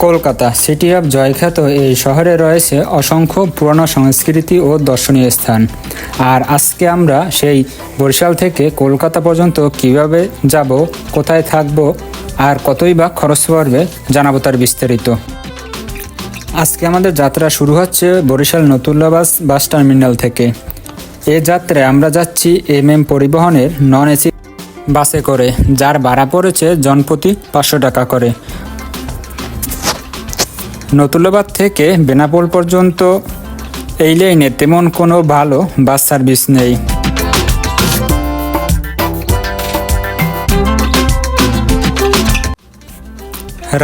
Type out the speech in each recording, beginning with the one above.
Kolkata city of জয়খ্যাত এই শহরে রয়েছে অসংখ্য পুরনো সংস্কৃতি ও দর্শনীয় স্থান। আর আজকে আমরা সেই বরিশাল থেকে কলকাতা পর্যন্ত কিভাবে যাব, কোথায় থাকব আর কতই বা খরচ পড়বে জানাবো তার বিস্তারিত। আজকে আমাদের যাত্রা শুরু হচ্ছে বরিশাল নতুল্লা বাস টার্মিনাল থেকে। এই যাত্রায় আমরা যাচ্ছি পরিবহনের নন এসি বাসে করে, যার ভাড়া পড়েছে জনপ্রতি 500 টাকা করে। নতুল্লাবাদ থেকে বেনাপোল পর্যন্ত এই লাইনে তেমন কোনো ভালো বাস সার্ভিস নেই।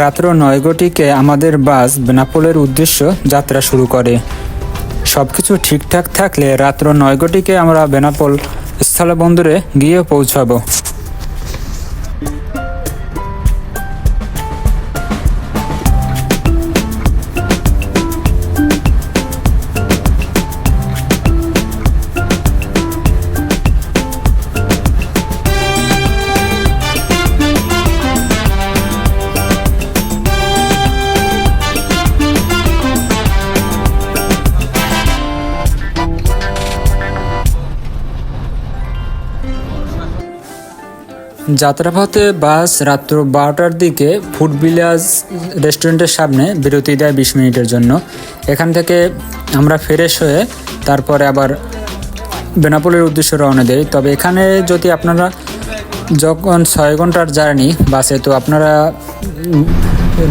রাত্র 9 ঘটিকে আমাদের বাস বেনাপোলের উদ্দেশ্য যাত্রা শুরু করে। সব কিছু ঠিকঠাক থাকলে রাত্র 9 ঘটিকে আমরা বেনাপোল স্থলবন্দরে গিয়ে পৌঁছাবো। যাত্রাপথে বাস রাত্র 12টার দিকে ফুড ভিলেজ রেস্টুরেন্টের সামনে বিরতি দেয় 20 মিনিটের জন্য। এখান থেকে আমরা ফ্রেশ হয়ে তারপরে আবার বেনাপোলের উদ্দেশ্যে রওনা দেই। তবে এখানে যদি আপনারা যখন 6 ঘন্টার জার্নি বাসে, তো আপনারা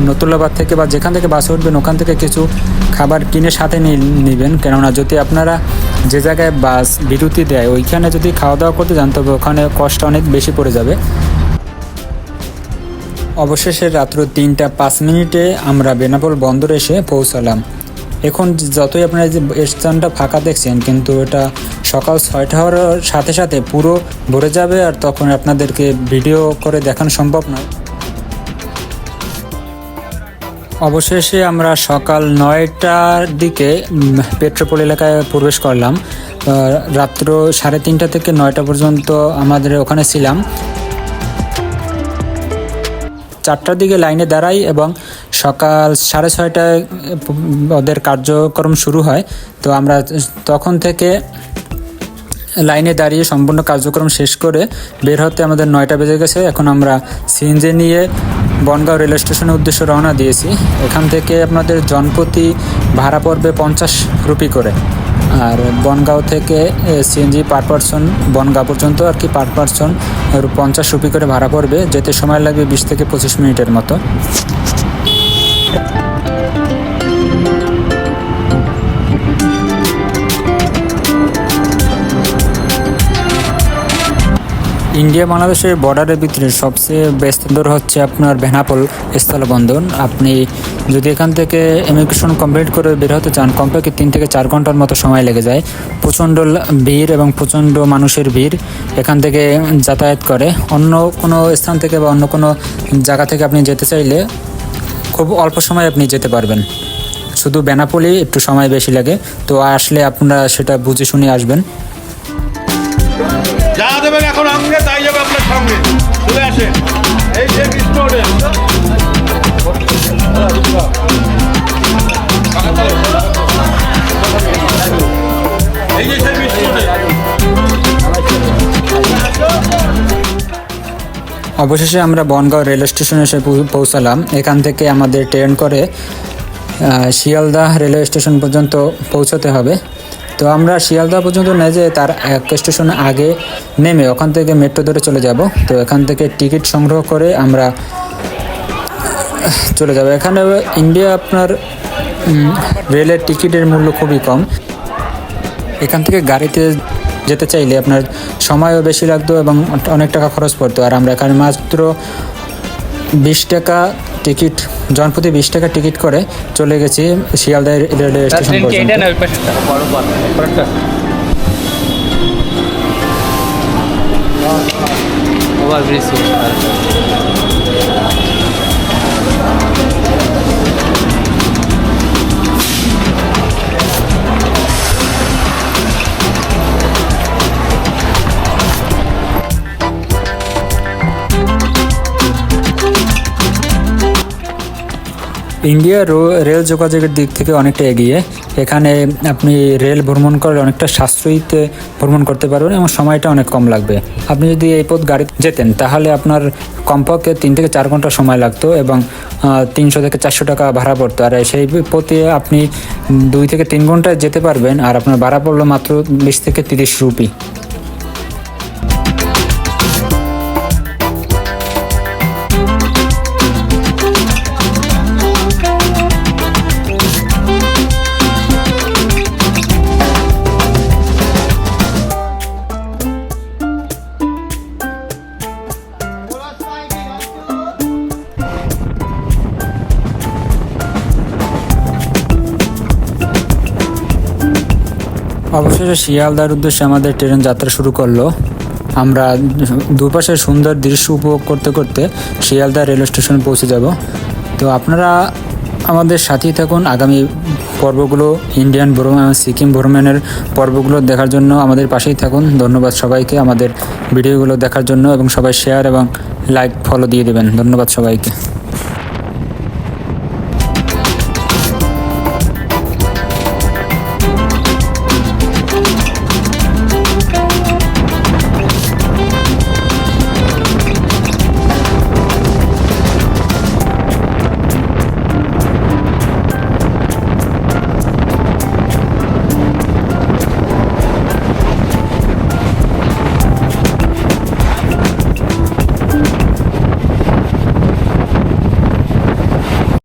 নতুল্লাবাদ থেকে বা যেখান থেকে বাসে উঠবেন ওখান থেকে কিছু খাবার কিনে সাথে নেবেন, কেননা যদি আপনারা যে জায়গায় বাস বিরতি দেয় ওইখানে যদি খাওয়া দাওয়া করতে যান তবে ওখানে কষ্ট অনেক বেশি পড়ে যাবে। অবশেষে রাত্র 3:05 আমরা বেনাপোল বন্দরে এসে পৌঁছালাম। এখন যতই আপনারা যে স্থানটা ফাঁকা দেখছেন, কিন্তু এটা সকাল 6টা হওয়ার সাথে সাথে পুরো ভরে যাবে, আর তখন আপনাদেরকে ভিডিও করে দেখানো সম্ভব নয়। অবশেষে আমরা সকাল 9টার দিকে পেট্রোপোল এলাকায় প্রবেশ করলাম। রাত্র 3:30 থেকে 9টা পর্যন্ত আমাদের ওখানে ছিলাম। 4টার দিকে লাইনে দাঁড়াই এবং সকাল 6:30টায় ওদের কার্যক্রম শুরু হয়। তো আমরা তখন থেকে লাইনে দাঁড়িয়ে সম্পূর্ণ কার্যক্রম শেষ করে বের হতে আমাদের 9টা বেজে গেছে। এখন আমরা সিএনজি নিয়ে বনগাঁও রেল স্টেশনের উদ্দেশ্যে রওনা দিয়েছি। এখান থেকে আপনাদের জনপ্রতি ভাড়া পড়বে 50 রুপি করে, আর বনগাঁও থেকে সিএনজি পার পারসন বনগাঁও পর্যন্ত আর কি পার পারসন 50 রুপি করে ভাড়া পড়বে। যেতে সময় লাগবে 20 থেকে 25 মিনিটের মতো। ইন্ডিয়া বাংলাদেশের বর্ডারের ভিতরে সবচেয়ে ব্যস্ততর হচ্ছে আপনার বেনাপোল স্থলবন্দর। আপনি যদি এখান থেকে ইমিগ্রেশন কমপ্লিট করে বের হতে চান, কমপক্ষে 3 থেকে 4 ঘন্টার মতো সময় লেগে যায়। প্রচণ্ড ভিড় এবং প্রচণ্ড মানুষের ভিড় এখান থেকে যাতায়াত করে। অন্য কোনো স্থান থেকে বা অন্য কোনো জায়গা থেকে আপনি যেতে চাইলে খুব অল্প সময় আপনি যেতে পারবেন। শুধু বেনাপোলেই একটু সময় বেশি লাগে। তো আসলে আপনারা সেটা বুঝে শুনে আসবেন। যা দেবেন এখন আমাকে তাই যাবে আপনার সঙ্গে চলে আসেন। এই যে অবশেষে আমরা বনগাঁও রেল স্টেশনে এসে পৌঁছালাম। এখান থেকে আমাদের ট্রেন করে শিয়ালদাহ রেলওয়ে স্টেশন পর্যন্ত পৌঁছাতে হবে। তো আমরা শিয়ালদা পর্যন্ত না যেয়ে তার এক স্টেশন আগে নেমে ওখান থেকে মেট্রো ধরে চলে যাব। তো এখান থেকে টিকিট সংগ্রহ করে আমরা চলে যাব। এখানে ইন্ডিয়া আপনার রেলের টিকিটের মূল্য খুবই কম। এখান থেকে গাড়িতে যেতে চাইলে আপনার সময়ও বেশি লাগতো এবং অনেক টাকা খরচ পড়তো। আর আমরা এখানে মাত্র 20 টাকা টিকিট, জনপ্রতি 20 টাকা টিকিট করে চলে গেছি শিয়ালদা রেলওয়ে স্টেশন পর্যন্ত। ইন্ডিয়া রেল যোগাযোগের দিক থেকে অনেকটা এগিয়ে। এখানে আপনি রেল ভ্রমণ করলে অনেকটা সাশ্রয়ীতে ভ্রমণ করতে পারবেন এবং সময়টা অনেক কম লাগবে। আপনি যদি এই পথ গাড়ি যেতেন তাহলে আপনার কমপক্ষে 3 থেকে 4 ঘন্টা সময় লাগতো এবং 300 থেকে 400 টাকা ভাড়া পড়তো। আর সেই পথে আপনি 2 থেকে 3 ঘন্টায় যেতে পারবেন আর আপনার ভাড়া পড়লো মাত্র 20 থেকে 30 রুপি। অবশেষে শিয়ালদার উদ্দেশ্যে আমাদের ট্রেন যাত্রা শুরু করলো। আমরা দুপাশে সুন্দর দৃশ্য উপভোগ করতে করতে শিয়ালদা রেল স্টেশনে পৌঁছে যাব। তো আপনারা আমাদের সাথেই থাকুন। আগামী পর্বগুলো ইন্ডিয়ান ভ্রমণ, সিকিম ভ্রমণের পর্বগুলো দেখার জন্য আমাদের পাশেই থাকুন। ধন্যবাদ সবাইকে আমাদের ভিডিওগুলো দেখার জন্য এবং সবাই শেয়ার এবং লাইক ফলো দিয়ে দেবেন। ধন্যবাদ সবাইকে।